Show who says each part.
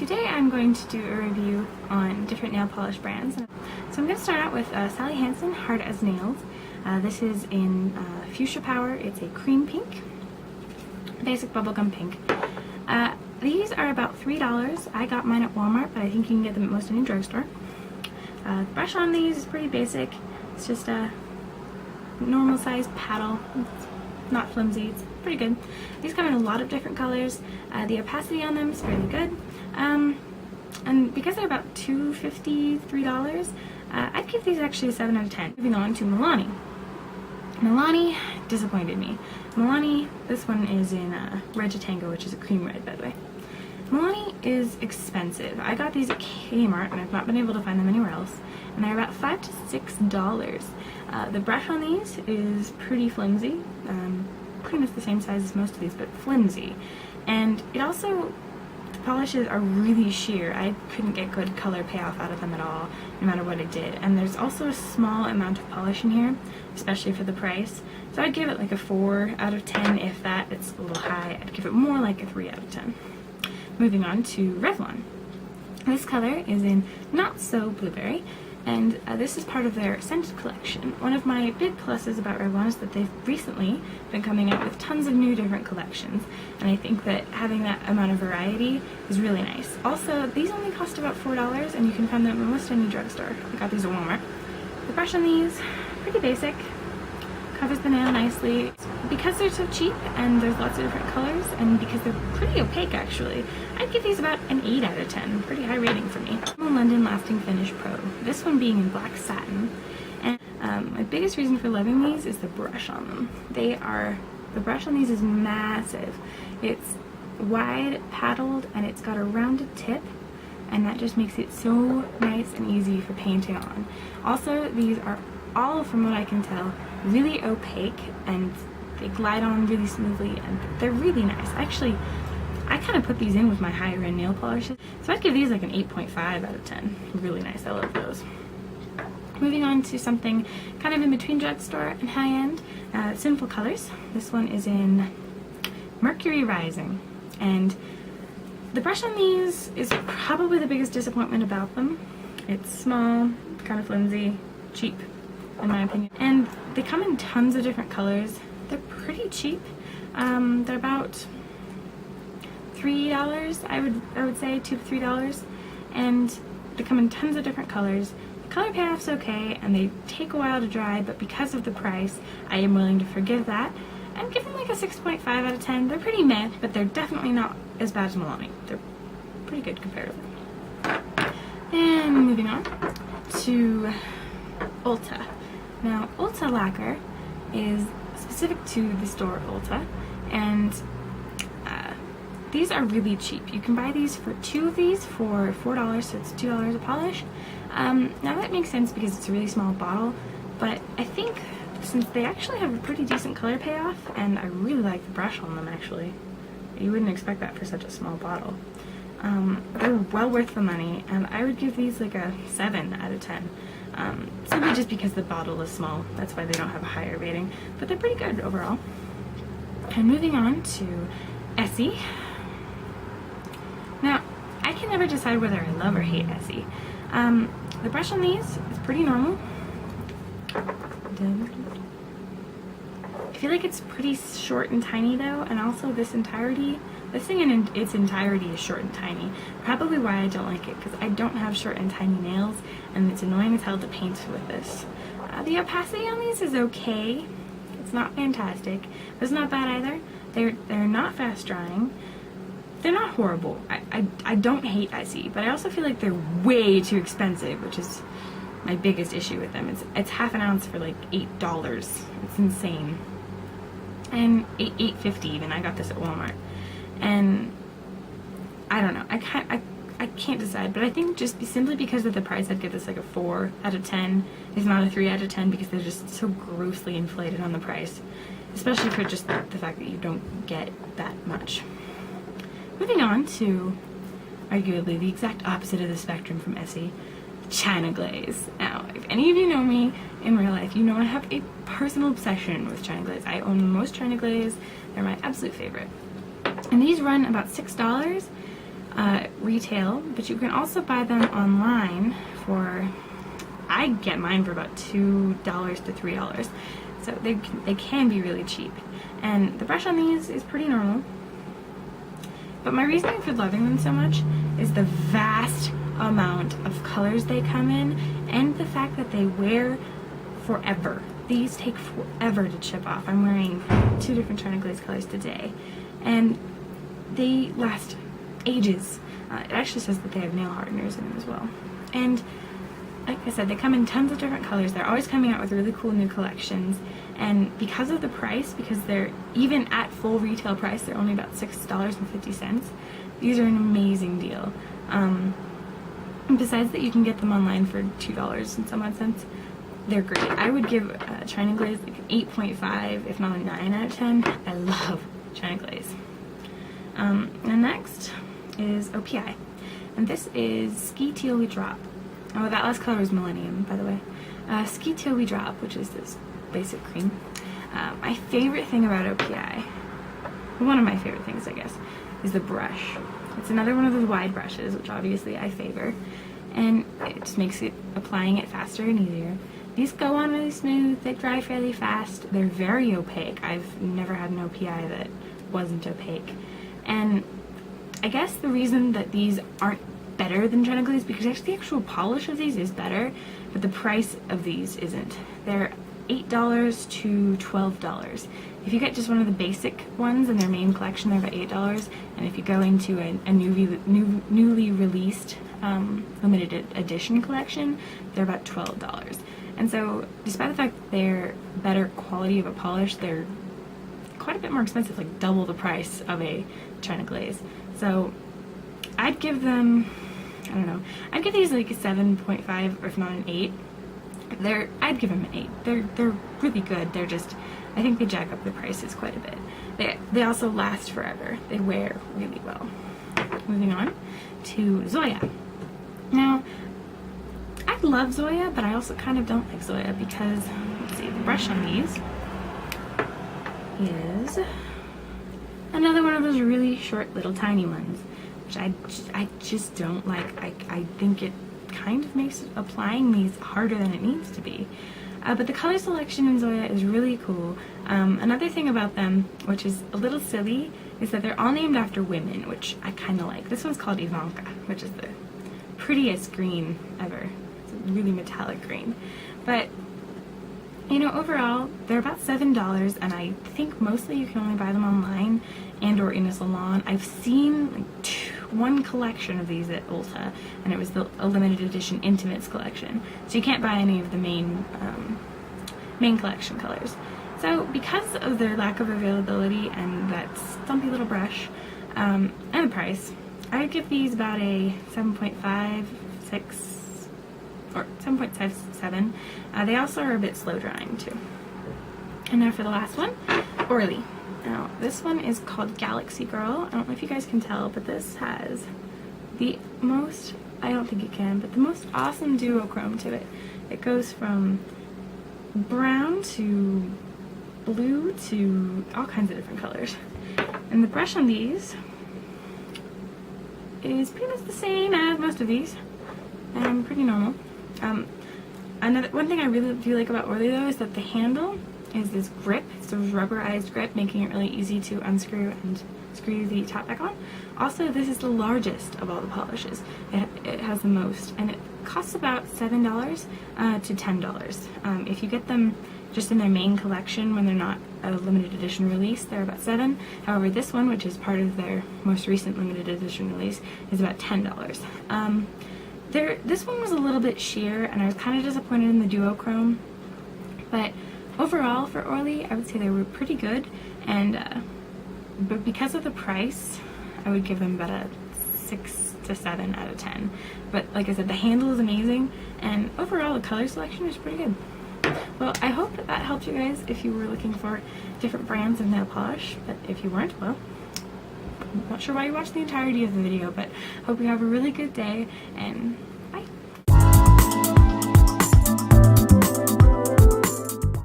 Speaker 1: today I'm going to do a review on different nail polish brands. So I'm going to start out with Sally Hansen Hard as Nails. This is in Fuchsia Power. It's a cream pink, basic bubblegum pink. These are about $3. I got mine at Walmart, but I think you can get them at most any drugstore. The brush on these is pretty basic. It's just a normal sized paddle. It's not flimsy. It's pretty good. These come in a lot of different colors. The opacity on them is fairly good. And because they're about $2.50, $3, I'd give these actually a 7 out of 10. Moving on to Milani. Milani disappointed me. Milani, this one is in Red to Tango, which is a cream red, by the way. Milani is expensive. I got these at Kmart, and I've not been able to find them anywhere else. And they're about $5 to $6. The brush on these is pretty flimsy. Pretty much the same size as most of these, but flimsy. And it also, the polishes are really sheer. I couldn't get good color payoff out of them at all, no matter what I did. And there's also a small amount of polish in here, especially for the price. So I'd give it like a 4 out of 10, if that. It's a little high. I'd give it more like a 3 out of 10. Moving on to Revlon. This color is in Not So Blueberry, and this is part of their scented collection. One of my big pluses about Revlon is that they've recently been coming out with tons of new different collections, and I think that having that amount of variety is really nice. Also, these only cost about $4, and you can find them at almost any drugstore. I got these at Walmart. The brush on these, pretty basic, covers the nail nicely. Because they're so cheap and there's lots of different colors, and because they're pretty opaque actually, I'd give these about an 8 out of 10. Pretty high rating for me. London Lasting Finish Pro. This one being in black satin. And my biggest reason for loving these is the brush on them. The brush on these is massive. It's wide paddled and it's got a rounded tip, and that just makes it so nice and easy for painting on. Also, these are all, from what I can tell, really opaque, and they glide on really smoothly, and they're really nice. Actually, I kind of put these in with my higher end nail polishes, so I'd give these like an 8.5 out of 10. Really nice. I love those. Moving on to something kind of in between drugstore and high end, Sinful colors. This one is in Mercury Rising, and the brush on these is probably the biggest disappointment about them. It's small, kind of flimsy, cheap, in my opinion. And they come in tons of different colors. They're pretty cheap. They're about $3, I would say, $2 to $3. And they come in tons of different colors. The color payoff's okay, and they take a while to dry, but because of the price, I am willing to forgive that. And give them like a 6.5 out of 10. They're pretty meh, but they're definitely not as bad as Milani. They're pretty good comparatively. And moving on to Ulta. Now, Ulta lacquer is specific to the store Ulta, and these are really cheap. You can buy these for 2 of these for $4, so it's $2 a polish. Now that makes sense because it's a really small bottle, but I think since they actually have a pretty decent color payoff, and I really like the brush on them actually, you wouldn't expect that for such a small bottle. They're well worth the money, and I would give these like a 7 out of 10. Simply just because the bottle is small. That's why they don't have a higher rating, but they're pretty good overall. And moving on to Essie. Now, I can never decide whether I love or hate Essie. The brush on these is pretty normal. I feel like it's pretty short and tiny though, and also this thing in its entirety is short and tiny. Probably why I don't like it, because I don't have short and tiny nails, and it's annoying as hell to paint with this. The opacity on these is okay. It's not fantastic, but it's not bad either. They're not fast drying. They're not horrible. I don't hate Essie, but I also feel like they're way too expensive, which is my biggest issue with them. It's half an ounce for like $8. It's insane. And $8.50 even. I got this at Walmart. And I don't know. I can't decide, but I think just simply because of the price, I'd give this like a 4 out of 10, if not a 3 out of 10, because they're just so grossly inflated on the price, especially for just the fact that you don't get that much. Moving on to arguably the exact opposite of the spectrum from Essie, China Glaze. Now, if any of you know me in real life, you know I have a personal obsession with China Glaze. I own most China Glaze. They're my absolute favorite. And these run about $6. retail, but you can also buy them online for, I get mine for about $2 to $3, so they can be really cheap. And the brush on these is pretty normal, but my reasoning for loving them so much is the vast amount of colors they come in, and the fact that they wear forever. These take forever to chip off. I'm wearing 2 different China Glaze colors today, and they last ages. It actually says that they have nail hardeners in them as well. And like I said, they come in tons of different colors. They're always coming out with really cool new collections, and because of the price, because they're even at full retail price, they're only about $6.50. These are an amazing deal. Besides that, you can get them online for $2 and some odd cents. They're great. I would give China Glaze like an 8.5, if not a 9 out of 10. I love China Glaze. And next is O.P.I, and this is Ski Teal We Drop. Oh, that last color is Millenium, by the way. Ski Teal We Drop, which is this basic cream. My favorite thing about O.P.I, one of my favorite things, I guess, is the brush. It's another one of those wide brushes, which obviously I favor, and it just makes it applying it faster and easier. These go on really smooth, they dry fairly fast, they're very opaque. I've never had an O.P.I that wasn't opaque. And I guess the reason that these aren't better than China Glaze, because actually the actual polish of these is better, but the price of these isn't. They're $8 to $12. If you get just one of the basic ones in their main collection, they're about $8, and if you go into a newly released limited edition collection, they're about $12. And so, despite the fact that they're better quality of a polish, they're quite a bit more expensive, like double the price of a China Glaze. So, I'd give them, I don't know, I'd give these like a 7.5 or if not an 8. I'd give them an 8. They're really good. They're just, I think they jack up the prices quite a bit. They also last forever. They wear really well. Moving on to Zoya. Now, I love Zoya, but I also kind of don't like Zoya because, let's see, the brush on these is another one of those really short little tiny ones, which I just don't like. I think it kind of makes applying these harder than it needs to be. But the color selection in Zoya is really cool. Another thing about them, which is a little silly, is that they're all named after women, which I kind of like. This one's called Ivanka, which is the prettiest green ever. It's a really metallic green. But, you know, overall, they're about $7, and I think mostly you can only buy them online and or in a salon. I've seen like one collection of these at Ulta, and it was a limited edition Intimates collection. So you can't buy any of the main collection colors. So because of their lack of availability and that stumpy little brush and the price, I would give these about a 7.5, 6, or 7.57. They also are a bit slow drying too. And now for the last one, Orly. Now, this one is called Galaxy Girl. I don't know if you guys can tell, but this has the most, I don't think you can, but the most awesome duochrome to it. It goes from brown to blue to all kinds of different colors. And the brush on these is pretty much the same as most of these. Pretty normal. One thing I really do like about Orly though is that the handle is this grip. It's a rubberized grip, making it really easy to unscrew and screw the top back on. Also, this is the largest of all the polishes. It has the most, and it costs about $7 to $10. If you get them just in their main collection when they're not a limited edition release, they're about $7. However, this one, which is part of their most recent limited edition release, is about $10. This one was a little bit sheer, and I was kind of disappointed in the duochrome, but overall for Orly, I would say they were pretty good, and but because of the price, I would give them about a 6 to 7 out of 10. But like I said, the handle is amazing, and overall the color selection is pretty good. Well, I hope that helped you guys if you were looking for different brands of nail polish, but if you weren't, well, I'm not sure why you watched the entirety of the video, but hope you have a really good day, and